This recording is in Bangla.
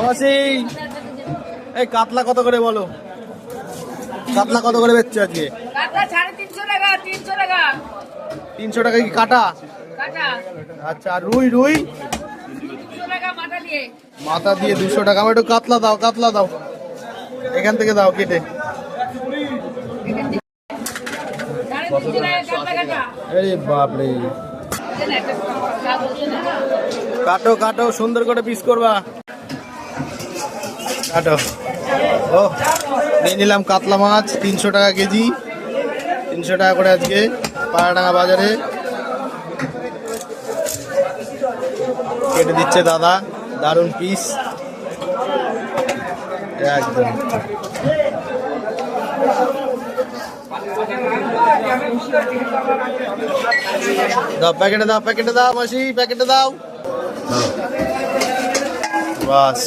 মাসি এই কাতলা কত করে বলো? কাতলা কত করে বেচছো আজকে? কাতলা 350 টাকা, 300 টাকা। 300 টাকা কি কাটা? কাটা। আচ্ছা, আর রুই রুই 200 টাকা মাথা দিয়ে। মাথা দিয়ে 200 টাকা। আমার একটু কাতলা দাও, কাতলা দাও, এখান থেকে দাও কেটে। 350 টাকা কাতলা কাটা। আরে বাপরে, কাটো কাটো, সুন্দর করে পিস করবা, কাটো। ও নিয়ে নিলাম কাতলা মাছ 300 টাকা কেজি, 300 টাকা করে আজকে পাড়াডাঙ্গা বাজারে। কেটে দিচ্ছে দাদা, দারুণ পিস একদম। দাও প্যাকেটে দাও, প্যাকেটে দাও মাসি, প্যাকেটে দাও। বাস।